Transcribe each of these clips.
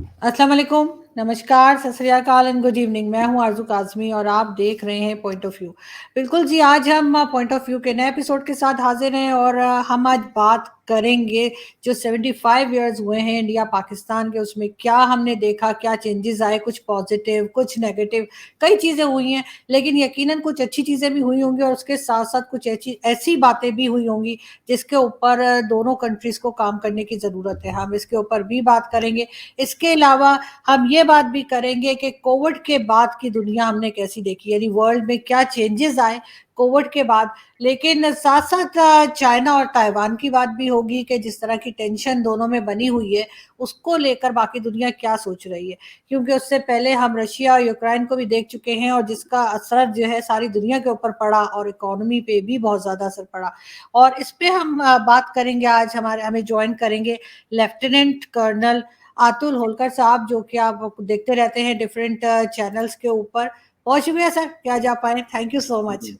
अस्सलाम वालेकुम, नमस्कार, सत श्री अकाल एंड गुड इवनिंग। मैं हूं आरज़ू काज़मी और आप देख रहे हैं पॉइंट ऑफ व्यू। बिल्कुल जी, आज हम पॉइंट ऑफ व्यू के नए एपिसोड के साथ हाज़िर हैं और हम आज बात करेंगे जो 75 इयर्स हुए हैं इंडिया पाकिस्तान के, उसमें क्या हमने देखा, क्या चेंजेस आए, कुछ पॉजिटिव, कुछ नेगेटिव, कई चीज़ें हुई हैं। लेकिन यकीनन कुछ अच्छी चीज़ें भी हुई होंगी और उसके साथ-साथ कुछ ऐसी ऐसी बातें भी हुई होंगी जिसके ऊपर दोनों कंट्रीज़ को काम करने की ज़रूरत है। हम इसके ऊपर भी बात करेंगे। इसके अलावा हम ये बात भी करेंगे कि कोविड के बाद की दुनिया हमने कैसी देखी, यानी वर्ल्ड में क्या चेंजेस आए कोविड के बाद। लेकिन साथ साथ चाइना और ताइवान की बात भी होगी कि जिस तरह की टेंशन दोनों में बनी हुई है, उसको लेकर बाकी दुनिया क्या सोच रही है, क्योंकि उससे पहले हम रशिया और यूक्रेन को भी देख चुके हैं और जिसका असर जो है सारी दुनिया के ऊपर पड़ा और इकोनॉमी पे भी बहुत ज़्यादा असर पड़ा। और इस पे हम बात करेंगे। आज हमें ज्वाइन करेंगे लेफ्टिनेंट कर्नल अतुल होलकर साहब, जो कि आप देखते रहते हैं डिफरेंट चैनल्स के ऊपर। बहुत शुक्रिया सर कि आज आप आए, थैंक यू सो मच।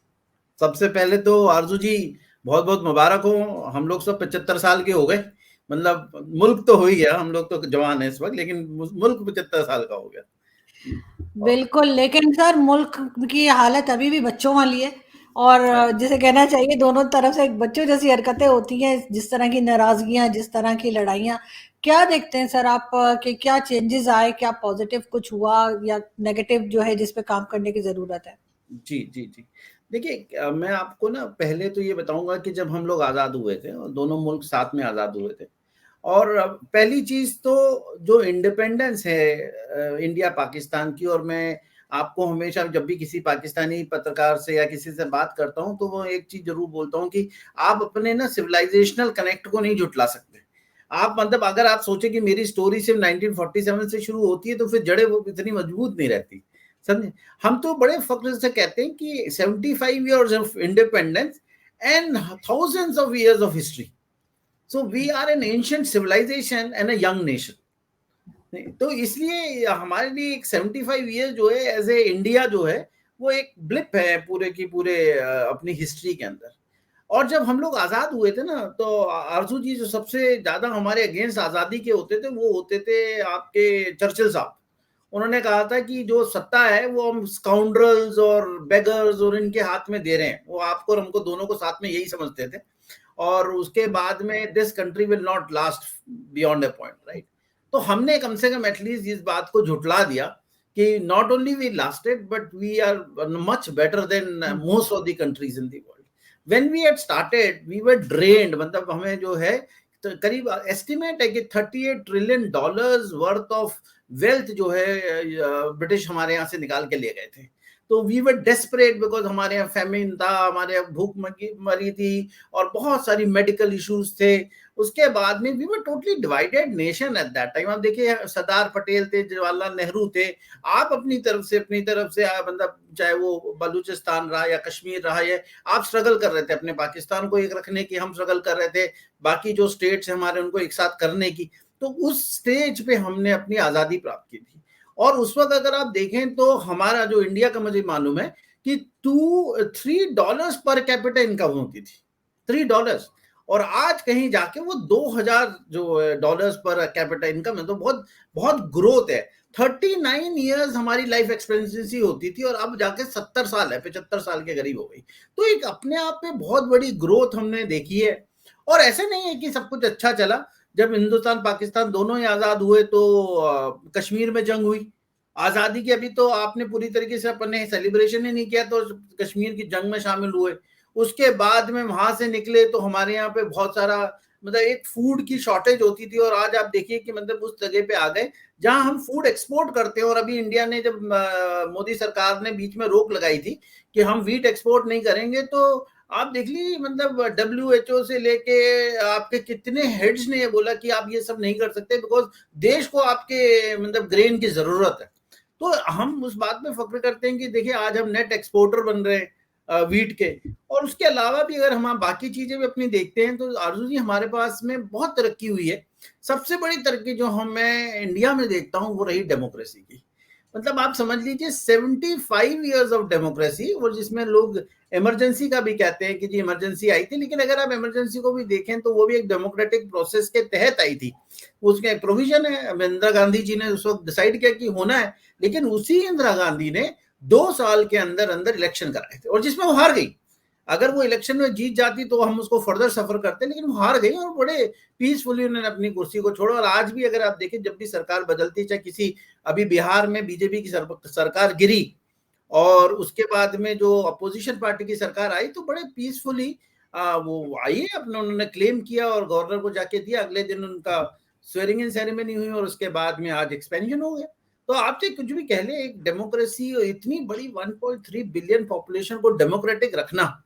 सबसे पहले तो आरजू जी बहुत बहुत मुबारक हो। हम लोग सब 75 साल के हो गए। मतलब मुल्क तो हो ही गया, हम लोग तो जवान है इस वक्त, लेकिन मुल्क 75 साल का हो गया। बिल्कुल, लेकिन सर मुल्क की हालत अभी भी बच्चों वाली है और जिसे कहना चाहिए दोनों तरफ से एक बच्चों जैसी हरकतें होती हैं, जिस तरह की नाराजगियां, जिस तरह की लड़ाइयां। क्या देखते हैं सर आप कि क्या चेंजेस आए, क्या पॉजिटिव कुछ हुआ या नेगेटिव जो है जिस पे काम करने की जरूरत है? जी जी जी। देखिए, मैं आपको ना पहले तो ये बताऊंगा कि जब हम लोग आज़ाद हुए थे और दोनों मुल्क साथ में आज़ाद हुए थे, और पहली चीज़ तो जो इंडिपेंडेंस है इंडिया पाकिस्तान की, और मैं आपको हमेशा जब भी किसी पाकिस्तानी पत्रकार से या किसी से बात करता हूँ तो वो एक चीज़ ज़रूर बोलता हूँ कि आप अपने ना सिविलाइजेशनल कनेक्ट को नहीं जुटला सकते। आप मतलब अगर आप सोचें कि मेरी स्टोरी सिर्फ 1947 से शुरू होती है तो फिर जड़ें वो इतनी मजबूत नहीं रहती, समझे? हम तो बड़े फ़ख्र से कहते हैं कि 75 years of independence and thousands of years of history. So we are an ancient civilization and a young nation. तो इसलिए हमारे लिए एक 75 ईयर जो है एज ए इंडिया जो है वो एक ब्लिप है पूरे की पूरे अपनी हिस्ट्री के अंदर। और जब हम लोग आज़ाद हुए थे ना, तो आरजू जी जो सबसे ज़्यादा हमारे अगेंस्ट आज़ादी के होते थे वो होते थे आपके चर्चिल साहब। उन्होंने कहा था कि जो सत्ता है वो हम स्काउंड्रल्स और बेगर्स और इनके हाथ में दे रहे हैं, वो आपको और हमको दोनों को साथ में यही समझते थे। और उसके बाद में this country will not last beyond a point, right? तो हमने कम से कम एटलीस्ट इस बात को झुटला दिया कि not only we lasted but we are much better than most of the countries in the world. When we had started we were drained, मतलब हमें जो है तो करीब एस्टिमेट है कि 38 trillion dollars worth of wealth जो है ब्रिटिश हमारे यहाँ से निकाल के ले गए थे। तो वी वर डेस्परेट बिकॉज हमारे यहाँ फेमिन था, हमारे यहाँ भूख मरी थी और बहुत सारी मेडिकल इश्यूज थे। उसके बाद में we were totally divided nation at that time. आप देखिए सरदार पटेल थे, जवाहरलाल नेहरू थे, आप अपनी तरफ से मतलब चाहे वो बलूचिस्तान रहा या कश्मीर रहा है, आप स्ट्रगल कर रहे थे अपने पाकिस्तान को एक रखने की, हम स्ट्रगल कर रहे थे बाकी जो स्टेट्स हैं हमारे उनको एक साथ करने की। तो उस स्टेज पे हमने अपनी आज़ादी प्राप्त की थी। और उस वक्त अगर आप देखें तो हमारा जो इंडिया का, मुझे मालूम है कि $3 पर कैपिटा इनकम होती थी, $3। और आज कहीं जाके वो 2000 जो डॉलर्स पर कैपिटा इनकम है, तो बहुत बहुत ग्रोथ है। 39 ईयर्स हमारी लाइफ एक्सपेक्टेंसी होती थी और अब जाके 70 साल है, 75 साल के करीब हो गई। तो एक अपने आप में बहुत बड़ी ग्रोथ हमने देखी है। और ऐसे नहीं है कि सब कुछ अच्छा चला। जब हिंदुस्तान पाकिस्तान दोनों ही आज़ाद हुए तो कश्मीर में जंग हुई आज़ादी की। अभी तो आपने पूरी तरीके से अपने सेलिब्रेशन ही नहीं किया तो कश्मीर की जंग में शामिल हुए। उसके बाद में वहां से निकले तो हमारे यहाँ पे बहुत सारा, मतलब एक फूड की शॉर्टेज होती थी और आज आप देखिए कि मतलब उस जगह पे आ गए जहां हम फूड एक्सपोर्ट करते हैं। और अभी इंडिया ने जब मोदी सरकार ने बीच में रोक लगाई थी कि हम वीट एक्सपोर्ट नहीं करेंगे, तो आप देख लीजिए मतलब WHO से लेके आपके कितने हेड्स ने ये बोला कि आप ये सब नहीं कर सकते बिकॉज देश को आपके मतलब ग्रेन की जरूरत है। तो हम उस बात में फक्र करते हैं कि देखिए आज हम नेट एक्सपोर्टर बन रहे हैं वीट के। और उसके अलावा भी अगर हम बाकी चीजें भी अपनी देखते हैं तो आरजू जी हमारे पास में बहुत तरक्की हुई है। सबसे बड़ी तरक्की जो हम मैं इंडिया में देखता हूँ वो रही डेमोक्रेसी की। मतलब आप समझ लीजिए 75 ईयर्स ऑफ डेमोक्रेसी, और जिसमें लोग इमरजेंसी का भी कहते हैं कि जी इमरजेंसी आई थी, लेकिन अगर आप इमरजेंसी को भी देखें तो वो भी एक डेमोक्रेटिक प्रोसेस के तहत आई थी। उसमें एक प्रोविजन है, इंदिरा गांधी जी ने उस वक्त डिसाइड किया कि होना है, लेकिन उसी इंदिरा गांधी ने 2 साल के अंदर अंदर इलेक्शन कराए थे, और जिसमें वो हार गई। अगर वो इलेक्शन में जीत जाती तो हम उसको फर्दर सफर करते, लेकिन वो हार गई और बड़े पीसफुली उन्होंने अपनी कुर्सी को छोड़ा। और आज भी अगर आप देखें, जब भी सरकार बदलती, चाहे किसी, अभी बिहार में बीजेपी की सरकार गिरी और उसके बाद में जो अपोजिशन पार्टी की सरकार आई, तो बड़े पीसफुली वो आई है, अपने उन्होंने क्लेम किया और गवर्नर को जाके दिया। अगले दिन उनका स्वेरिंग इन सेरेमनी हुई और उसके बाद में आज एक्सपेंशन हो गया। तो आपसे कुछ भी कह ले, एक डेमोक्रेसी इतनी बड़ी 1.3 बिलियन पॉपुलेशन को डेमोक्रेटिक रखना,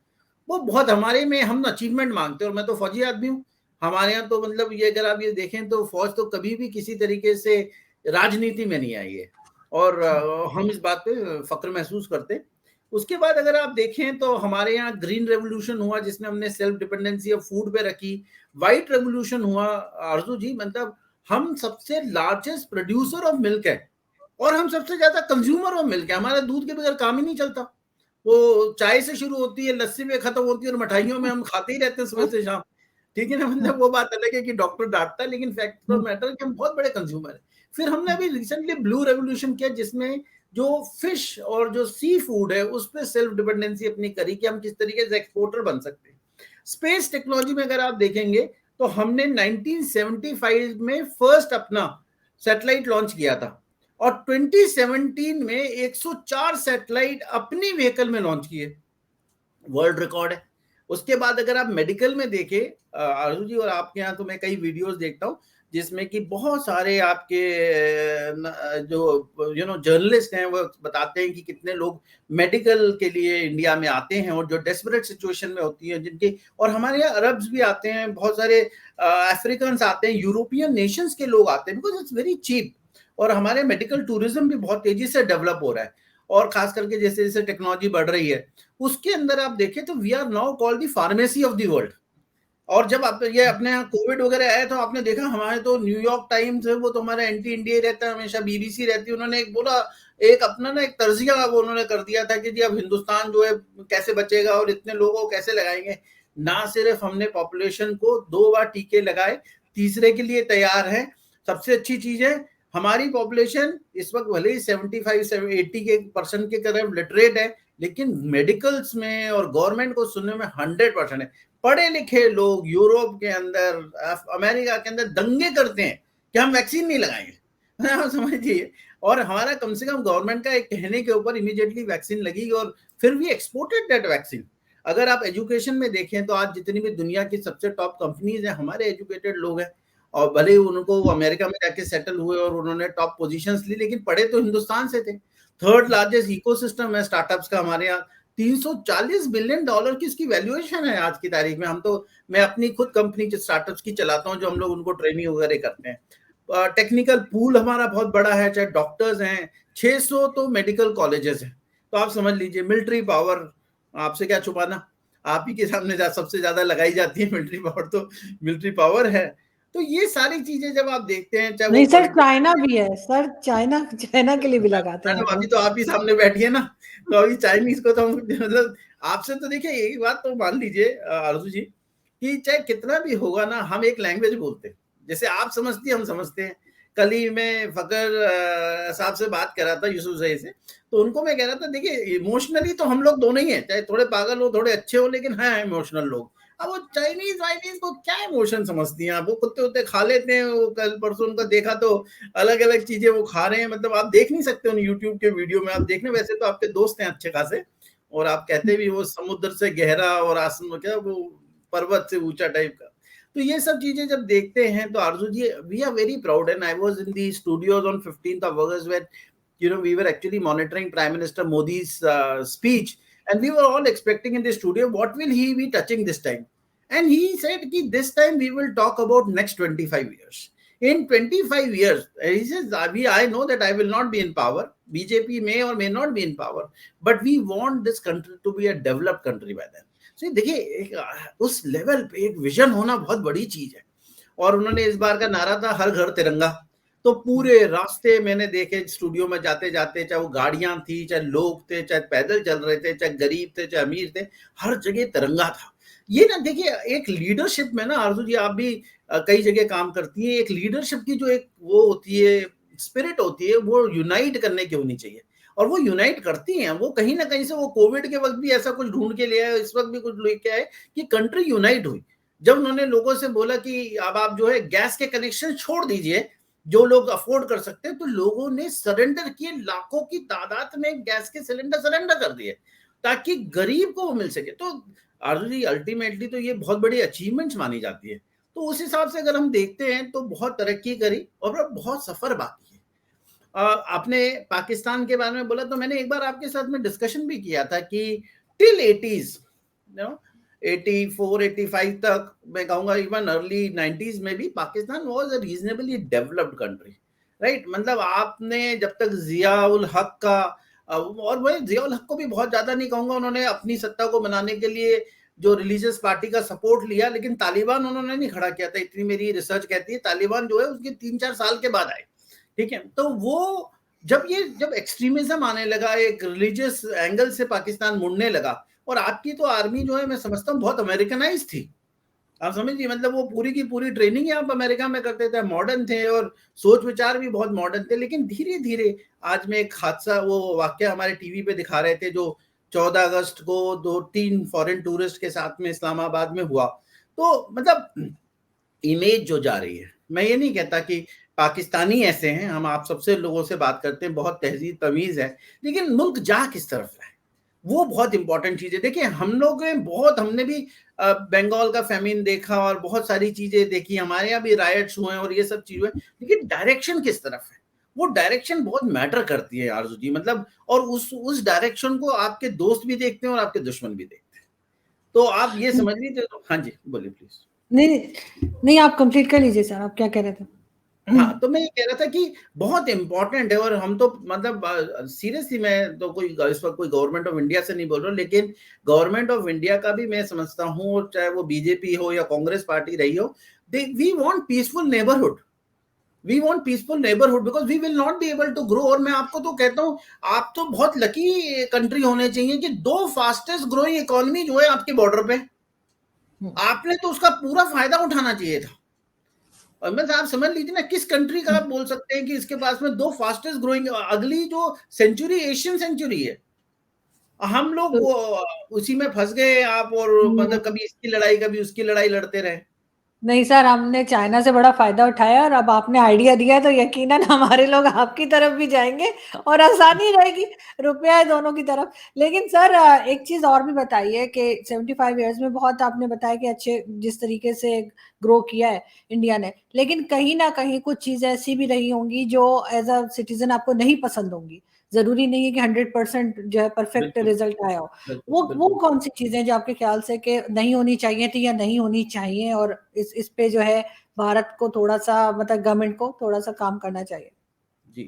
वो बहुत हमारे में हम अचीवमेंट मांगते हैं। और मैं तो फौजी आदमी हूँ, हमारे यहाँ तो मतलब ये अगर आप ये देखें तो फौज तो कभी भी किसी तरीके से राजनीति में नहीं आई है, और हम इस बात पे फक्र महसूस करते हैं। उसके बाद अगर आप देखें तो हमारे यहाँ ग्रीन रेवोल्यूशन हुआ, जिसने हमने सेल्फ डिपेंडेंसी ऑफ फूड पे रखी। व्हाइट रेवोल्यूशन हुआ आरजू जी, मतलब हम सबसे लार्जेस्ट प्रोड्यूसर ऑफ मिल्क है और हम सबसे ज्यादा कंज्यूमर ऑफ मिल्क है। हमारा दूध के बगैर काम ही नहीं चलता। वो चाय से शुरू होती है, लस्सी में खत्म होती है, और मिठाइयों में हम खाते ही रहते हैं सुबह से शाम। ठीक है ना, मतलब वो बात अलग है कि डॉक्टर डांटता है, लेकिन फैक्ट ऑफ मैटर कि हम बहुत बड़े कंज्यूमर हैं। फिर हमने अभी रिसेंटली ब्लू रेवोल्यूशन किया, जिसमें जो फिश और जो सी फूड है उस पर सेल्फ डिपेंडेंसी अपनी करी कि हम किस तरीके से एक्सपोर्टर बन सकते हैं। स्पेस टेक्नोलॉजी में अगर आप देखेंगे तो हमने 1975 में फर्स्ट अपना सैटेलाइट लॉन्च किया था, और 2017 में 104 सैटेलाइट अपनी व्हीकल में लॉन्च किए, वर्ल्ड रिकॉर्ड है। उसके बाद अगर आप मेडिकल में देखें आरजू जी, और आपके यहाँ तो मैं कई वीडियोस देखता हूँ जिसमें कि बहुत सारे आपके जो जर्नलिस्ट हैं वो बताते हैं कि कितने लोग मेडिकल के लिए इंडिया में आते हैं, और जो डेस्परेट सिचुएशन में होती है जिनके, और हमारे यहाँ अरब्स भी आते हैं, बहुत सारे अफ्रीकन आते हैं, यूरोपियन नेशंस के लोग आते हैं, बिकॉज इट्स वेरी चीप। और हमारे मेडिकल टूरिज्म भी बहुत तेजी से डेवलप हो रहा है, और खास करके जैसे जैसे टेक्नोलॉजी बढ़ रही है उसके अंदर आप देखें तो we are now called the pharmacy of the world. और जब आप ये अपने यहाँ कोविड वगैरह आया तो आपने देखा, हमारे तो न्यूयॉर्क टाइम्स है, वो तो हमारा एंटी इंडिया रहता है हमेशा, बीबीसी रहती है, उन्होंने एक बोला, एक अपना ना एक तर्जिया वो उन्होंने कर दिया था कि जी अब हिंदुस्तान जो है कैसे बचेगा और इतने लोगों को कैसे लगाएंगे। ना सिर्फ हमने पॉपुलेशन को 2 बार टीके लगाए, तीसरे के लिए तैयार है। सबसे अच्छी चीज है, हमारी पॉपुलेशन इस वक्त भले ही 75-80 के परसेंट के करीब लिटरेट है, लेकिन मेडिकल्स में और गवर्नमेंट को सुनने में 100% है। पढ़े लिखे लोग यूरोप के अंदर, अमेरिका के अंदर दंगे करते हैं कि हम वैक्सीन नहीं लगाएंगे। आप समझिए, और हमारा कम से कम गवर्नमेंट का एक कहने के ऊपर इमीडिएटली वैक्सीन लगी, और फिर भी एक्सपोर्टेड दैट वैक्सीन। अगर आप एजुकेशन में देखें तो आज जितनी भी दुनिया की सबसे टॉप कंपनीज हैं, हमारे एजुकेटेड लोग हैं, और भले ही उनको अमेरिका में जाके सेटल हुए और उन्होंने टॉप पोजीशंस ली, लेकिन पढ़े तो हिंदुस्तान से थे। थर्ड लार्जेस्ट इकोसिस्टम है स्टार्टअप्स का हमारे यहाँ, $340 बिलियन की इसकी वैल्यूएशन है आज की तारीख में। हम तो, मैं अपनी खुद कंपनी स्टार्टअप्स की चलाता हूँ, जो हम लोग उनको ट्रेनिंग वगैरह करते हैं। टेक्निकल पूल हमारा बहुत बड़ा है, चाहे डॉक्टर्स हैं, 600 तो मेडिकल कॉलेजेस हैं। तो आप समझ लीजिए, मिलिट्री पावर, आपसे क्या छुपाना, आप ही के सामने सबसे ज्यादा लगाई जाती है मिलिट्री पावर, तो मिलिट्री पावर है। तो ये सारी चीजें जब आप देखते हैं, चाहे वो नहीं सर, चाइना भी है सर, चाइना चाइना के लिए भी लगाते हैं मैडम, आप अभी लोग। तो आप ही सामने बैठी है ना, तो अभी चाइनीज को तो हम मतलब आपसे तो देखिए, एक बात तो मान लीजिए आरजू जी, कि चाहे कितना भी होगा ना, हम एक लैंग्वेज बोलते हैं, जैसे आप समझती हम समझते हैं। कल ही मैं फकर साहब से बात कर रहा था, यूसुफ सही से, तो उनको मैं कह रहा था, देखिए इमोशनली तो हम लोग दोनों ही हैं, चाहे थोड़े पागल हो थोड़े अच्छे हो, लेकिन हैं इमोशनल लोग। अब वो चाइनीज वाइनीज को क्या इमोशन समझती हैं आप, वो कुत्ते उत्ते खा लेते हैं, वो कल परसों उनका देखा तो अलग अलग चीजें वो खा रहे हैं, मतलब आप देख नहीं सकते उन यूट्यूब के वीडियो में, आप देखने, वैसे तो आपके दोस्त हैं अच्छे खासे, और आप कहते भी वो समुद्र से गहरा और आसमान क्या वो पर्वत से ऊंचा टाइप का। तो ये सब चीजें जब देखते हैं तो Arzoo ji, we are very proud, and I was in the studios on 15th of August where we were actually monitoring Prime Minister Modi's speech, and we were all expecting in the studio what will he be touching this time, and he said ki this time we will talk about next 25 years. In 25 years, he says, I know that I will not be in power, BJP may or may not be in power, but we want this country to be a developed country by then. So देखिए, उस level पे एक vision होना बहुत बड़ी चीज है। और उन्होंने इस बार का नारा था, हर घर तिरंगा। तो पूरे रास्ते मैंने देखे स्टूडियो में जाते जाते, चाहे वो गाड़ियां थी, चाहे लोग थे, चाहे पैदल चल रहे थे, चाहे गरीब थे, चाहे अमीर थे, हर जगह तिरंगा था। ये ना देखिए, एक लीडरशिप में ना आरजू जी, आप भी कई जगह काम करती है, एक लीडरशिप की जो एक वो होती है, स्पिरिट होती है, वो यूनाइट करने की होनी चाहिए, और वो यूनाइट करती हैं। वो कहीं ना कहीं से वो कोविड के वक्त भी ऐसा कुछ ढूंढ के ले आए, इस वक्त भी कुछ लेके आए कि कंट्री यूनाइट हुई। जब उन्होंने लोगों से बोला कि अब आप जो है गैस के कनेक्शन छोड़ दीजिए, जो लोग अफोर्ड कर सकते हैं, तो लोगों ने सरेंडर किए, लाखों की तादाद में गैस के सिलेंडर सरेंडर कर दिए ताकि गरीब को वो मिल सके। तो आरजू अल्टीमेटली तो ये बहुत बड़ी अचीवमेंट्स मानी जाती है। तो उस हिसाब से अगर हम देखते हैं तो बहुत तरक्की करी और अब बहुत सफर बाकी है। आपने पाकिस्तान के बारे में बोला, तो मैंने एक बार आपके साथ में डिस्कशन भी किया था कि टिल 80s, यू नो, 84 85 तक, मैं कहूंगा इवन अर्ली 90s में भी Pakistan was a reasonably developed country, right. मतलब आपने जब तक जियाउल हक का, और वही जियाउल हक को भी बहुत ज्यादा नहीं कहूंगा, उन्होंने अपनी सत्ता को बनाने के लिए जो रिलीजियस पार्टी का सपोर्ट लिया, लेकिन तालिबान उन्होंने नहीं खड़ा किया था, इतनी मेरी रिसर्च कहती है। तालिबान जो है उसके 3-4 साल के बाद आए, ठीक है। तो वो जब एक्सट्रीमिज्म आने लगा, एक रिलीजियस एंगल से पाकिस्तान मुड़ने लगा, और आपकी तो आर्मी जो है मैं समझता हूँ बहुत अमेरिकनाइज थी, आप समझिए। मतलब वो पूरी की पूरी ट्रेनिंग आप अमेरिका में करते थे, मॉडर्न थे और सोच विचार भी बहुत मॉडर्न थे। लेकिन धीरे धीरे आज में एक हादसा, वो वाकया हमारे टीवी पे दिखा रहे थे, जो 14 अगस्त को 2-3 फॉरेन टूरिस्ट के साथ में इस्लामाबाद में हुआ। तो मतलब इमेज जो जा रही है, मैं ये नहीं कहता कि पाकिस्तानी ऐसे हैं, हम आप सबसे लोगों से बात करते हैं, बहुत तहजीब तमीज है, लेकिन मुल्क जा किस तरफ है, वो बहुत इंपॉर्टेंट चीज है। देखिए हम लोग बहुत, हमने भी बंगाल का फेमिन देखा और बहुत सारी चीजें देखी, हमारे यहाँ भी रायट्स हुए और ये सब चीज हुए, लेकिन डायरेक्शन किस तरफ है, वो डायरेक्शन बहुत मैटर करती है आरजू जी। मतलब और उस डायरेक्शन को आपके दोस्त भी देखते हैं और आपके दुश्मन भी देखते हैं। तो आप ये समझ लीजिए। हाँ जी, बोलिए प्लीज। नहीं नहीं, आप कंप्लीट कर लीजिए सर, आप क्या कह रहे थे? हाँ, तो मैं ये कह रहा था कि बहुत इंपॉर्टेंट है, और हम तो मतलब सीरियसली, मैं तो कोई इस वक्त कोई गवर्नमेंट ऑफ इंडिया से नहीं बोल रहा हूँ, लेकिन गवर्नमेंट ऑफ इंडिया का भी मैं समझता हूँ, चाहे वो बीजेपी हो या कांग्रेस पार्टी रही हो, we want peaceful neighbourhood, we want peaceful neighbourhood, because we will not be able to grow. और मैं आपको तो कहता हूँ, आप तो बहुत लकी कंट्री होने चाहिए कि 2 फास्टेस्ट ग्रोइंग इकोनॉमी जो है आपके बॉर्डर पे, आपने तो उसका पूरा फायदा उठाना चाहिए था। और मैं आप समझ लीजिए ना, किस कंट्री का आप बोल सकते हैं कि इसके पास में 2 फास्टेस्ट ग्रोइंग, अगली जो सेंचुरी एशियन सेंचुरी है, हम लोग तो वो उसी में फंस गए आप, और मतलब कभी इसकी लड़ाई कभी उसकी लड़ाई लड़ते रहे। नहीं सर, हमने चाइना से बड़ा फायदा उठाया, और अब आपने आइडिया दिया है तो यकीनन हमारे लोग आपकी तरफ भी जाएंगे और आसानी रहेगी, रुपया है दोनों की तरफ। लेकिन सर एक चीज और भी बताइए कि 75 इयर्स में बहुत आपने बताया कि अच्छे जिस तरीके से ग्रो किया है इंडिया ने, लेकिन कहीं ना कहीं कुछ चीजें ऐसी भी रही होंगी जो एज अ सिटीजन आपको नहीं पसंद होंगी। जरूरी नहीं है कि 100% जो है परफेक्ट बिल्कुल, रिजल्ट आया हो। बिल्कुल, वो बिल्कुल। कौन सी चीजें जो आपके ख्याल से कि नहीं होनी चाहिए थी या नहीं होनी चाहिए, और इस पे जो है भारत को थोड़ा सा, मतलब गवर्नमेंट को थोड़ा सा काम करना चाहिए? जी,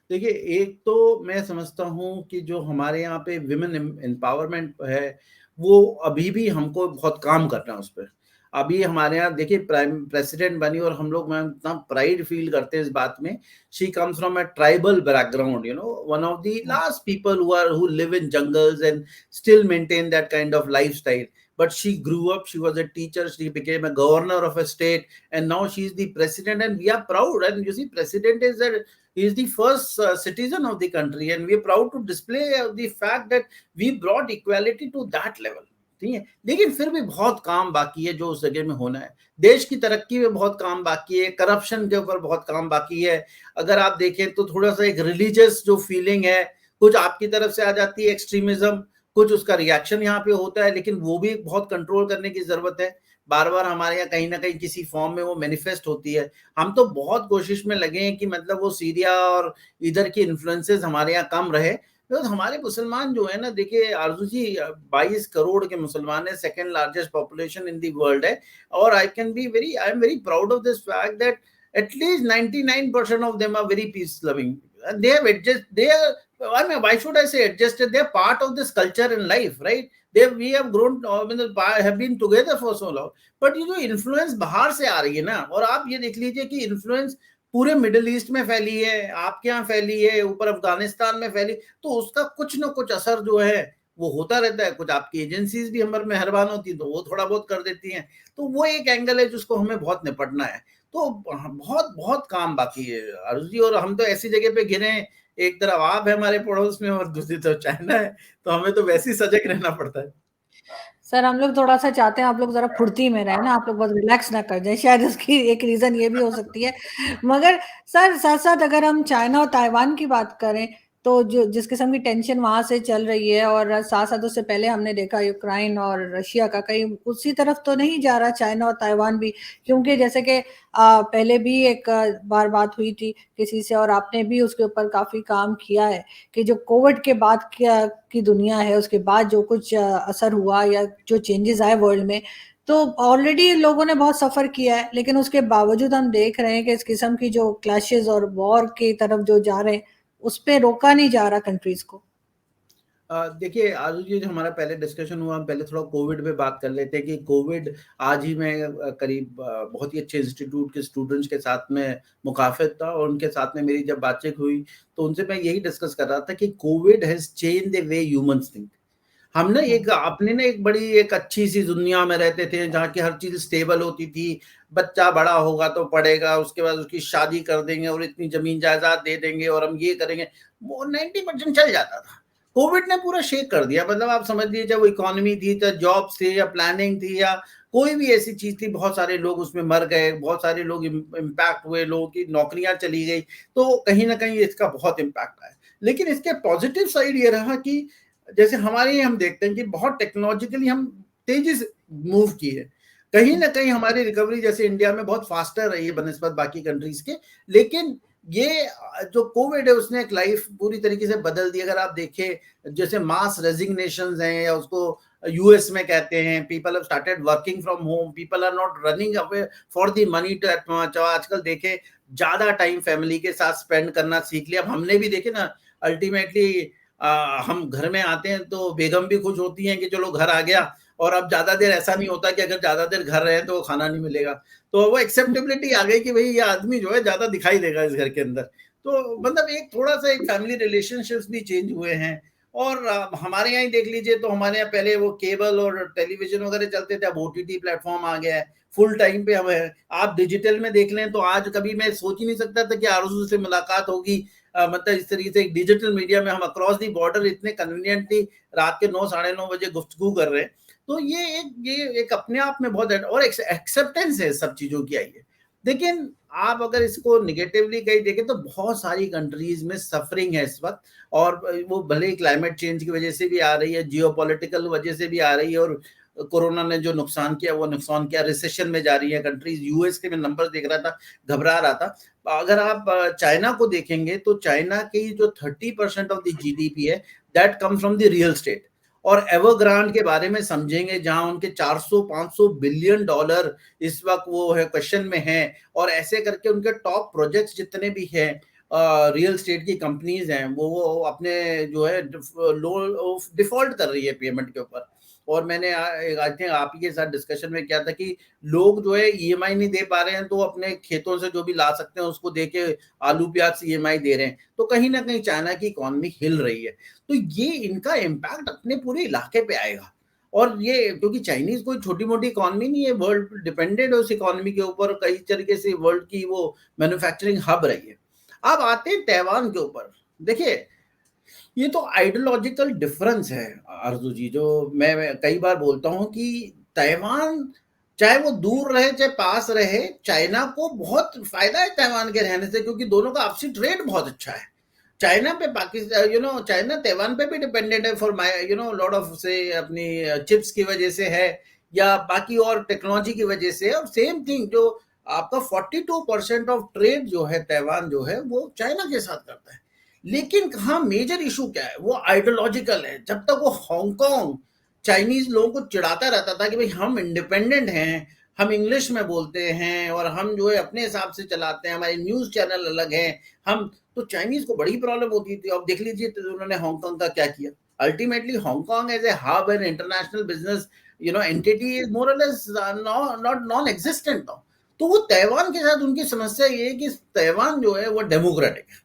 देखिए, एक तो मैं समझता हूँ कि जो हमारे यहाँ पे विमेन एम्पावरमेंट है, वो अभी भी हमको बहुत काम करना है उस पर। अभी हमारे यहाँ देखिए प्राइम प्रेसिडेंट बनी, और हम लोग, मैं इतना प्राइड फील करते हैं इस बात में। She comes from a tribal background, you know, one of the last people who live in jungles and still maintain that kind of lifestyle. But she grew up, she was a teacher, she became a governor of a state, and now she is the president, and we are proud. And you see, president is a, he is the first citizen of the country, and we are proud to display the fact that we brought equality to that level, ठीक है। लेकिन फिर भी बहुत काम बाकी है जो उस जगह में होना है। देश की तरक्की में बहुत काम बाकी है, करप्शन के ऊपर बहुत काम बाकी है। अगर आप देखें तो थोड़ा सा एक रिलीजियस जो फीलिंग है, कुछ आपकी तरफ से आ जाती है एक्सट्रीमिज्म, कुछ उसका रिएक्शन यहाँ पे होता है, लेकिन वो भी बहुत कंट्रोल करने की जरूरत है। बार बार हमारे यहाँ कहीं ना कहीं किसी फॉर्म में वो मैनिफेस्ट होती है। हम तो बहुत कोशिश में लगे हैं कि मतलब वो सीरिया और इधर की इन्फ्लुएंसेस हमारे यहाँ कम रहे। तो हमारे मुसलमान जो है ना, देखिए आरजू जी, 22 करोड़ के मुसलमान है, second largest population in the world है। और I am very proud of this fact that at least 99% of them are very peace loving, and they have adjust they are, I mean, why should I say adjusted, they are part of this culture in life, right? We have grown, have been together for so long. But ये जो influence बाहर से आ रही है ना, और आप ये देख लीजिए कि इन्फ्लुएंस पूरे मिडिल ईस्ट में फैली है, आपके यहाँ फैली है, ऊपर अफगानिस्तान में फैली, तो उसका कुछ ना कुछ असर जो है वो होता रहता है। कुछ आपकी एजेंसीज भी हमारे मेहरबान होती तो वो थोड़ा बहुत कर देती हैं, तो वो एक एंगल है जिसको हमें बहुत निपटना है। तो बहुत बहुत काम बाकी है आरुष जी, और हम तो ऐसी जगह पे घिरे हैं, एक तरफ आप है हमारे पड़ोस में और दूसरी तरफ चाइना है, तो हमें तो वैसे ही सजग रहना पड़ता है। सर हम लोग थोड़ा सा चाहते हैं आप लोग जरा फुर्ती में रहे ना, आप लोग बहुत रिलैक्स ना कर जाए, शायद उसकी एक रीजन ये भी हो सकती है। मगर सर साथ साथ अगर हम चाइना और ताइवान की बात करें, तो जो जिस किस्म की टेंशन वहां से चल रही है, और साथ साथ उससे पहले हमने देखा यूक्रेन और रशिया का, कहीं उसी तरफ तो नहीं जा रहा चाइना और ताइवान भी? क्योंकि जैसे कि पहले भी एक बार बात हुई थी किसी से, और आपने भी उसके ऊपर काफी काम किया है, कि जो कोविड के बाद की दुनिया है, उसके बाद जो कुछ असर हुआ या जो चेंजेस आए वर्ल्ड में, तो ऑलरेडी लोगों ने बहुत सफर किया है, लेकिन उसके बावजूद हम देख रहे हैं कि इस किस्म की जो क्लैशेस और वॉर की तरफ जो जा रहे हैं, उस पे रोका नहीं जा रहा कंट्रीज को। देखिए आजू जी, जो हमारा पहले डिस्कशन हुआ, हम पहले थोड़ा कोविड पे बात कर लेते हैं कि कोविड, आज ही मैं करीब बहुत ही अच्छे इंस्टीट्यूट के स्टूडेंट्स के साथ में मुखाफित था, और उनके साथ में मेरी जब बातचीत हुई तो उनसे मैं यही डिस्कस कर रहा था कि Covid has change the way humans think. हम ना एक अपने ना एक बड़ी एक अच्छी सी दुनिया में रहते थे जहाँ की हर चीज स्टेबल होती थी, बच्चा बड़ा होगा तो पढ़ेगा, उसके बाद उसकी शादी कर देंगे और इतनी जमीन जायदाद दे देंगे और हम ये करेंगे, वो 90% चल जाता था। कोविड ने पूरा शेक कर दिया, मतलब आप समझ लीजिए, चाहे वो इकोनॉमी थी, चाहे जॉब्स थे, या प्लानिंग थी, या कोई भी ऐसी चीज थी, बहुत सारे लोग उसमें मर गए, बहुत सारे लोग इम्पैक्ट हुए, लोगों की नौकरियां चली गई, तो कहीं ना कहीं इसका बहुत इम्पैक्ट आया। लेकिन इसके पॉजिटिव साइड ये रहा कि जैसे हमारे यहाँ हम देखते हैं कि बहुत टेक्नोलॉजिकली हम तेजी से मूव की है, कहीं ना कहीं हमारी रिकवरी जैसे इंडिया में बहुत फास्टर रही है बनस्पत बाकी कंट्रीज के। लेकिन ये जो कोविड है उसने एक लाइफ पूरी तरीके से बदल दी। अगर आप देखें, जैसे मास रेजिग्नेशन हैं, या उसको यूएस में कहते हैं, people have started working from home, people are not running away for the money to eat much. आजकल देखे ज्यादा टाइम फैमिली के साथ स्पेंड करना सीख लिया। अब हमने भी देखे ना, अल्टीमेटली हम घर में आते हैं तो बेगम भी खुश होती हैं कि चलो घर आ गया, और अब ज्यादा देर ऐसा नहीं होता कि अगर ज्यादा देर घर रहे तो खाना नहीं मिलेगा। तो वो एक्सेप्टेबिलिटी आ गई कि भाई ये आदमी जो है ज्यादा दिखाई देगा इस घर के अंदर। तो मतलब एक थोड़ा सा एक फैमिली रिलेशनशिप्स भी चेंज हुए हैं। और हमारे यहाँ ही देख लीजिए, तो हमारे यहाँ पहले वो केबल और टेलीविजन वगैरह चलते थे, अब ओटीटी प्लेटफॉर्म आ गया है, फुल टाइम पे हमें। आप डिजिटल में देख लें तो आज कभी मैं सोच ही नहीं सकता था कि आरज़ू से मुलाकात होगी, मतलब इस तरीके से एक डिजिटल मीडिया में हम अक्रॉस दी बॉर्डर इतने कन्वीनियंटली रात के 9 साढ़े 9 बजे गुफ्तगू कर रहे हैं। तो ये एक अपने आप में बहुत और एक्सेप्टेंस है सब चीजों की आई है। लेकिन आप अगर इसको निगेटिवली कहीं देखें तो बहुत सारी कंट्रीज में सफरिंग है इस वक्त, और वो भले ही क्लाइमेट चेंज की वजह से भी आ रही है, जियोपॉलिटिकल वजह से भी आ रही है, और कोरोना ने जो नुकसान किया वो नुकसान किया, रिसेशन में जा रही है कंट्रीज। यूएस के मैं नंबर देख रहा था, घबरा रहा था। अगर आप चाइना को देखेंगे तो चाइना की जो 30% ऑफ द जीडीपी है, that come from the real estate. और एवरग्रांड के बारे में समझेंगे, जहां उनके 400-500 बिलियन डॉलर इस वक्त वो है क्वेश्चन में है, और ऐसे करके उनके टॉप प्रोजेक्ट्स जितने भी हैं, रियल स्टेट की कंपनीज हैं, वो अपने जो है लो डिफॉल्ट कर रही है पेमेंट के ऊपर। और मैंने आई थिंक आप ही के साथ डिस्कशन में किया था कि लोग जो है ईएमआई नहीं दे पा रहे हैं, तो अपने खेतों से जो भी ला सकते हैं उसको दे के आलू प्याज ईएमआई दे रहे हैं। तो कहीं ना कहीं चाइना की इकोनॉमी हिल रही है। तो ये इनका इम्पैक्ट अपने पूरे इलाके पे आएगा। और ये क्योंकि चाइनीज कोई छोटी मोटी इकोनॉमी नहीं है, वर्ल्ड डिपेंडेंट है उस इकोनॉमी के ऊपर, कई तरीके से वर्ल्ड की वो मैन्युफैक्चरिंग हब रही है। अब आते हैं ताइवान के ऊपर। देखिए, ये तो आइडियोलॉजिकल डिफरेंस है आरजू जी, जो मैं कई बार बोलता हूं कि ताइवान चाहे वो दूर रहे चाहे पास रहे, चाइना को बहुत फायदा है ताइवान के रहने से, क्योंकि दोनों का आपसी ट्रेड बहुत अच्छा है। चाइना पे पाकिस्तान, चाइना ताइवान पे भी डिपेंडेंट है फॉर माय लॉट ऑफ से अपनी चिप्स की वजह से है, या बाकी और टेक्नोलॉजी की वजह से। और सेम थिंग जो आपका 42% ऑफ ट्रेड जो है ताइवान जो है वो चाइना के साथ करता है। लेकिन हाँ, मेजर इशू क्या है, वो आइडियोलॉजिकल है। जब तक वो हांगकांग चाइनीज लोगों को चिढ़ाता रहता था कि भाई हम इंडिपेंडेंट हैं, हम इंग्लिश में बोलते हैं, और हम जो है अपने हिसाब से चलाते हैं, हमारे न्यूज चैनल अलग हैं, हम, तो चाइनीज को बड़ी प्रॉब्लम होती थी। अब देख लीजिए तो उन्होंने हांगकांग का क्या किया। Ultimately Hong Kong as a hub and international business entity is more और less not non existent now. तो वो ताइवान के साथ उनकी समस्या ये है कि ताइवान जो है वो डेमोक्रेटिक है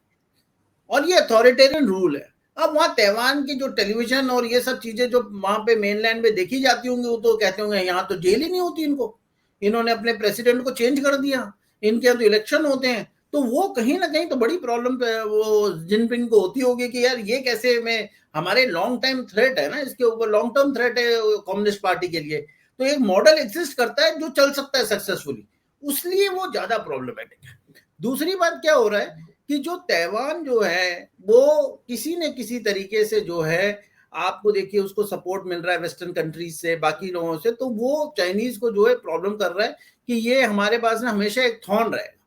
और ये अथॉरिटेरियन रूल है। अब वहाँ ताइवान की जो टेलीविजन और ये सब चीजें जो वहां पे मेनलैंड में देखी जाती होंगी, वो तो कहते होंगे यहाँ तो जेल ही नहीं होती इनको, इन्होंने अपने प्रेसिडेंट को चेंज कर दिया, इनके यहाँ तो इलेक्शन होते हैं। तो वो कहीं ना कहीं तो बड़ी प्रॉब्लम वो जिनपिंग को होती होगी कि यार ये कैसे में हमारे लॉन्ग टाइम थ्रेट है ना, इसके ऊपर लॉन्ग टर्म थ्रेट है कम्युनिस्ट पार्टी के लिए। तो एक मॉडल एग्जिस्ट करता है जो चल सकता है सक्सेसफुली, उसलिए वो ज्यादा प्रॉब्लमेटिक है। दूसरी बात क्या हो रहा है कि जो ताइवान जो है वो किसी न किसी तरीके से जो है, आपको देखिए उसको सपोर्ट मिल रहा है वेस्टर्न कंट्रीज से, बाकी लोगों से, तो वो चाइनीज को जो है प्रॉब्लम कर रहा है कि ये हमारे पास ना हमेशा एक थॉर्न रहेगा।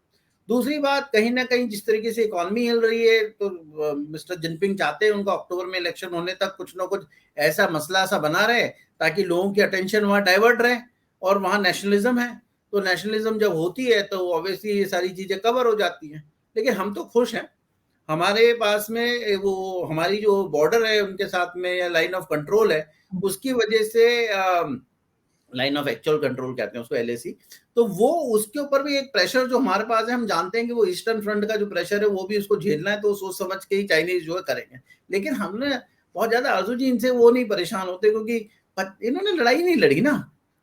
दूसरी बात, कहीं ना कहीं जिस तरीके से इकोनॉमी हिल रही है, तो मिस्टर जिनपिंग चाहते हैं उनका अक्टूबर में इलेक्शन होने तक कुछ ना कुछ ऐसा मसला सा बना रहे ताकि लोगों की अटेंशन वहां डाइवर्ट रहे, और वहां नेशनलिज्म है, तो नेशनलिज्म जब होती है तो ऑब्वियसली ये सारी चीजें कवर हो जाती हैं। लेकिन हम तो खुश हैं, हमारे पास में वो हमारी जो बॉर्डर है उनके साथ में, या लाइन ऑफ कंट्रोल है, उसकी वजह से लाइन ऑफ एक्चुअल कंट्रोल कहते हैं उसको, एलएसी, तो वो उसके ऊपर भी एक प्रेशर जो हमारे पास है, हम जानते हैं कि वो ईस्टर्न फ्रंट का जो प्रेशर है वो भी उसको झेलना है, तो सोच समझ के ही चाइनीज जो है करेंगे। लेकिन हमने बहुत ज्यादा आरजू जी इनसे वो नहीं परेशान होते, क्योंकि इन्होंने लड़ाई नहीं लड़ी ना।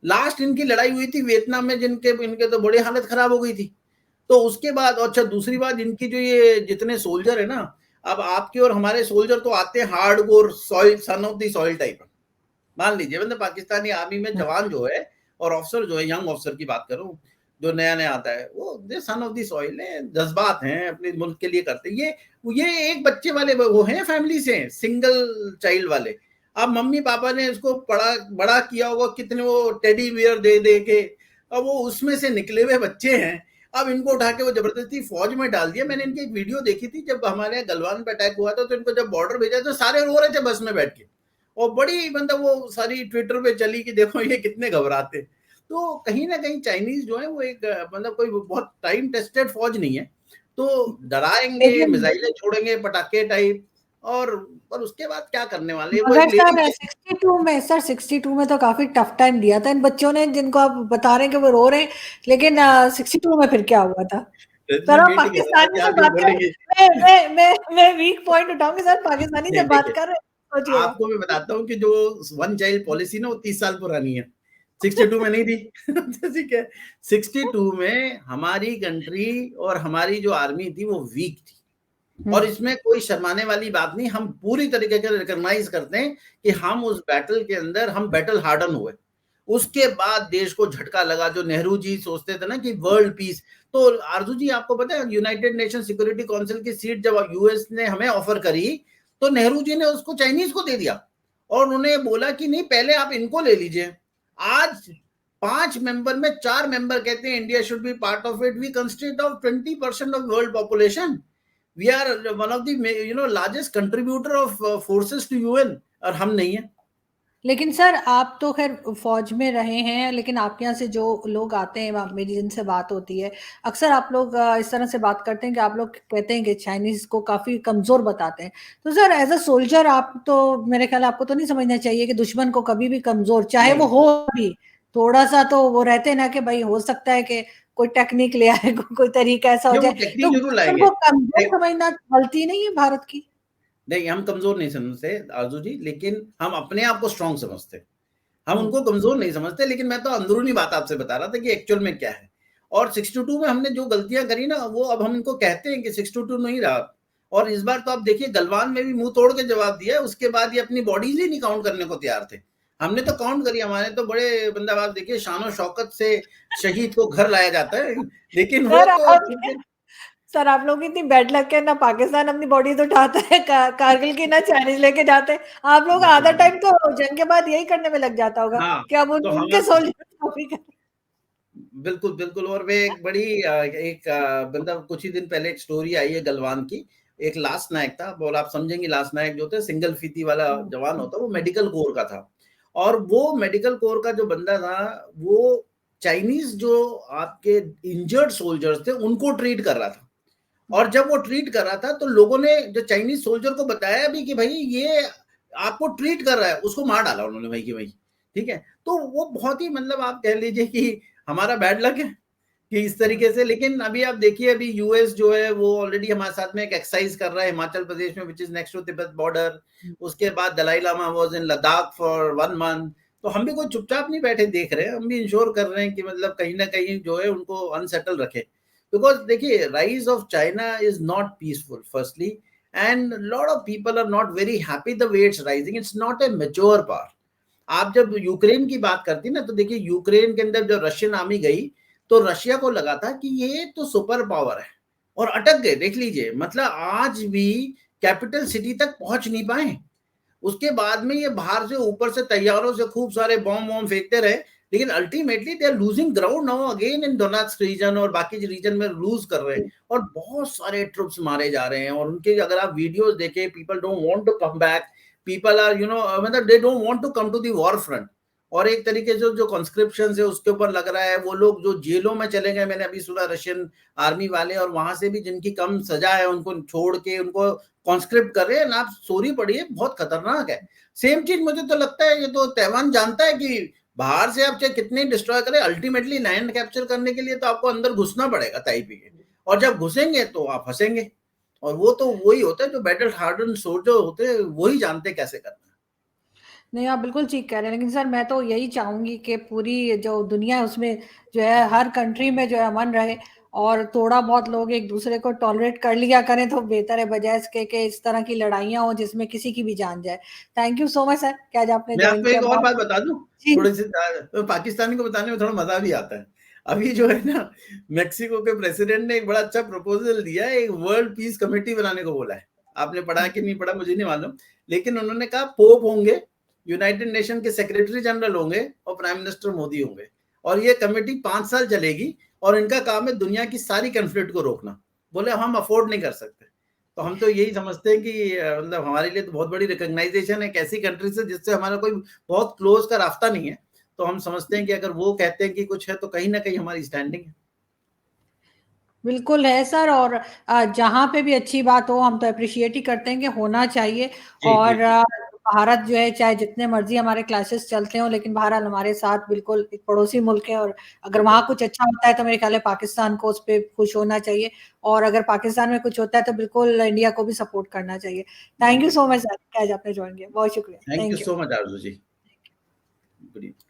लास्ट इनकी लड़ाई हुई थी वियतनाम में, जिनके इनके तो बड़ी हालत खराब हो गई थी। तो उसके बाद, अच्छा दूसरी बात, इनकी जो ये जितने सोल्जर है ना, अब आपके और हमारे सोल्जर तो आते हैं hard core soil, son of the soil type. मान लीजिए मतलब पाकिस्तानी आर्मी में जवान जो है और ऑफिसर जो है, यंग ऑफिसर की बात करूं जो नया नया आता है, वो सन ऑफ दी सॉइल है, जज्बात हैं, अपने मुल्क के लिए करते हैं। ये एक बच्चे वाले वो हैं, फैमिली से सिंगल चाइल्ड वाले। अब मम्मी पापा ने इसको पढ़ा बड़ा किया होगा, कितने वो टेडी बियर दे दे के, अब वो उसमें से निकले हुए बच्चे हैं। अब इनको उठा के वो जबरदस्ती फौज में डाल दिया। मैंने इनकी एक वीडियो देखी थी, जब हमारे गलवान पे अटैक हुआ था, तो इनको जब बॉर्डर भेजा तो सारे रो रहे थे बस में बैठ के, और बड़ी मतलब वो सारी ट्विटर पे चली कि देखो ये कितने घबराते। तो कहीं ना कहीं चाइनीज जो है वो एक मतलब कोई बहुत टाइम टेस्टेड फौज नहीं है, तो डराएंगे, लेकिन मिसाइलें छोड़ेंगे, पटाखे टाइप, और पर उसके बाद क्या करने वाले, वो एक मगर लेडी। सर 62 में तो काफी टफ टाइम दिया था इन बच्चों ने, जिनको आप बता रहे हैं कि वो रो रहे हैं। लेकिन 62 में फिर क्या हुआ था? सर रजनी आप बेटी घबरा पाकिस्तानी के से आप ये बात कर, बोलेंगे। मैं वीक पॉइंट उठाऊंगी सर, पाकिस्तानी से नहीं बात देखिए, कर रहे हैं, सोचिएगा। आपको मैं बताता हूँ कि जो वन चाइल्ड पॉलिसी ना वो 30 साल पुरानी है, 62 में नहीं थी। ठीक है, 62 में हमारी कंट्री और हमारी जो आर्मी थी वो वीक थी, और इसमें कोई शर्माने वाली बात नहीं। हम पूरी तरीके से रिकॉग्नाइज करते हैं कि हम उस बैटल के अंदर हम बैटल हार्डन हुए। उसके बाद देश को झटका लगा, जो नेहरू जी सोचते थे ना कि वर्ल्ड पीस। तो आरजू जी आपको पता है, यूनाइटेड नेशन सिक्योरिटी काउंसिल की सीट जब यूएस ने हमें ऑफर करी, तो नेहरू जी ने उसको चाइनीज को दे दिया, और उन्होंने बोला कि नहीं पहले आप इनको ले लीजिए। आज 5 मेंबर में 4 मेंबर कहते हैं India should be part of it. We constitute of 20% of world population. We are one of the largest contributor of forces to UN, और हम नहीं है। लेकिन सर आप तो खैर फौज में रहे हैं, लेकिन आपके यहाँ से जो लोग आते हैं, मेरी जिनसे बात होती है, अक्सर आप लोग इस तरह से बात करते हैं कि आप लोग कहते हैं कि चाइनीज को काफी कमजोर बताते हैं। तो सर एज अ सोल्जर आप तो, मेरे ख्याल आपको तो नहीं समझना चाहिए कि दुश्मन को कभी भी कमजोर, चाहे वो नहीं, हो भी थोड़ा सा, तो वो रहते हैं ना कि भाई हो सकता है कि कोई टेक्निक ले आए, कोई तरीका ऐसा हो ये वो जाए। तो टेक्निक जरूर दुश्मन लाएंगे। को कमजोर समझना गलती नहीं है भारत की? नहीं, हम कमजोर नहीं समझते आरजू जी, लेकिन हम अपने आप को स्ट्रांग समझते। हम हम्म। उनको कमजोर नहीं समझते, लेकिन मैं तो अंदरूनी बात आपसे बता रहा था कि एक्चुअल में क्या है। और 62 में हमने जो गलतियां करी ना, वो अब हम इनको कहते हैं कि 62 नहीं रहा। और इस बार तो आप देखिए गलवान में भी मुंह तोड़ के जवाब दिया है, उसके बाद ये अपनी बॉडीज ही नहीं काउंट करने को तैयार थे। हमने तो काउंट करी, हमारे तो बड़े बंदा, आप देखिए शान शौकत से शहीद को घर लाया जाता है, लेकिन वो सर तो आप सर आप लोग इतनी बैड लक है ना, पाकिस्तान अपनी बॉडी तो उठाता है कारगिल की, ना चाइनीज लेके जाते हैं। आप लोग आधा टाइम तो जंग के बाद यही करने में लग जाता होगा हाँ, कि अब तो उनके हम सोल्जर कॉपी कर। बिल्कुल बिल्कुल। और वे एक बड़ी एक मतलब कुछ ही दिन पहले एक स्टोरी आई है गलवान की। एक लास्ट नायक था, और आप समझेंगे लास्ट नायक जो थे सिंगल फीती वाला जवान होता, वो मेडिकल कोर का था। और वो मेडिकल कोर का जो बंदा था, वो चाइनीज जो आपके इंजर्ड सोल्जर्स थे उनको ट्रीट कर रहा था। और जब वो ट्रीट कर रहा था, तो लोगों ने जो चाइनीज सोल्जर को बताया भी कि भाई ये आपको ट्रीट कर रहा है, उसको मार डाला उन्होंने भाई कि भाई। ठीक है, तो वो बहुत ही मतलब आप कह लीजिए कि हमारा बैड लक है कि इस तरीके से। लेकिन अभी आप देखिए, अभी यूएस जो है वो ऑलरेडी हमारे साथ में एक एक्सरसाइज कर रहा है हिमाचल प्रदेश में, which is next to Tibet border. उसके बाद Dalai Lama was in Ladakh for 1 month. तो हम भी कोई चुपचाप नहीं बैठे देख रहे हैं, हम भी इंश्योर कर रहे हैं कि मतलब कहीं ना कहीं जो है उनको अनसेटल रखें। बिकॉज देखिए, rise of China is not peaceful firstly, and lot of people are not very happy the way it's rising. It's not a mature power. आप जब यूक्रेन की बात करती ना, तो देखिए यूक्रेन के अंदर जब रशियन आर्मी गई, तो रशिया को लगा था कि ये तो सुपर पावर है, और अटक गए। देख लीजिए, मतलब आज भी कैपिटल सिटी तक पहुंच नहीं पाए। उसके बाद में ये बाहर से ऊपर से तैयारों से खूब सारे बॉम्ब वॉम्ब फेंकते रहे, लेकिन ultimately they are losing ground now again in Donetsk region, और बाकी रीजन में लूज कर रहे हैं, और बहुत सारे ट्रुप्स मारे जा रहे हैं। और उनके अगर आप वीडियोस देखें, people don't want to come back, people are मतलब they don't want to come to the war front. और एक तरीके से जो कॉन्स्क्रिप्शन है उसके ऊपर लग रहा है, वो लोग जो जेलों में चले गए, मैंने अभी सुना रशियन आर्मी वाले, और वहां से भी जिनकी कम सजा है उनको छोड़ के उनको कॉन्स्क्रिप्ट कर रहे हैं ना। आप स्टोरी पढ़िए, बहुत खतरनाक है। सेम चीज मुझे तो लगता है, ये तो ताइवान जानता है कि बाहर से आप चाहे कितने डिस्ट्रॉय करें, अल्टीमेटली लैंड कैप्चर करने के लिए तो आपको अंदर घुसना पड़ेगा ताइपी के, और जब घुसेंगे तो आप फंसेंगे। और वो तो वही होता है जो बैटल हार्डन सोल्जर होते हैं, वही जानते कैसे करना है। नहीं, आप बिल्कुल ठीक कह रहे हैं, लेकिन सर मैं तो यही चाहूंगी कि पूरी जो दुनिया है उसमें जो है हर कंट्री में जो है अमन रहे, और थोड़ा बहुत लोग एक दूसरे को टॉलरेट कर लिया करें तो बेहतर है, बजाय इसके कि इस तरह की लड़ाइयाँ हो जिसमें किसी की भी जान जाए। Thank you so much sir कि आज आपने मैं ज्वाइन आपको किया। एक और बहुत बात बता दूं, जी। थोड़ी सी तो पाकिस्तानी को बताने में थोड़ा मजा भी आता है। अभी जो है ना, मेक्सिको के प्रेसिडेंट ने एक बड़ा अच्छा प्रपोजल दिया है, एक वर्ल्ड पीस कमेटी बनाने को बोला है। आपने पढ़ा कि नहीं पढ़ा मुझे नहीं मालूम, लेकिन उन्होंने कहा पोप होंगे, यूनाइटेड नेशन के सेक्रेटरी जनरल होंगे, और प्राइम मिनिस्टर मोदी होंगे, और ये कमेटी 5 साल चलेगी, और इनका काम है दुनिया की सारी कन्फ्लिक्ट को रोकना। बोले हम अफोर्ड नहीं कर सकते। तो हम तो यही समझते हैं कि मतलब हमारे लिए तो बहुत बड़ी रिकॉग्नाइजेशन है एक ऐसी कंट्री से जिससे हमारा कोई बहुत क्लोज का रास्ता नहीं है। तो हम समझते हैं कि अगर वो कहते हैं कि कुछ है, तो कहीं ना कहीं हमारी स्टैंडिंग है। बिल्कुल है सर, और जहाँ पे भी अच्छी बात हो हम तो अप्रिशिएट ही करते हैं कि होना चाहिए। जी जी और जी। भारत जो है चाहे जितने मर्जी हमारे क्लासेस चलते हो, लेकिन बहरहाल हमारे साथ बिल्कुल एक पड़ोसी मुल्क है, और अगर वहाँ कुछ अच्छा होता है तो मेरे ख्याल है पाकिस्तान को उस पर खुश होना चाहिए, और अगर पाकिस्तान में कुछ होता है तो बिल्कुल इंडिया को भी सपोर्ट करना चाहिए। थैंक यू बिल्कुल। सो मच सर कि आज आपने ज्वाइन किया, बहुत शुक्रिया, thank you thank you. So much Aarzoo ji. Good evening.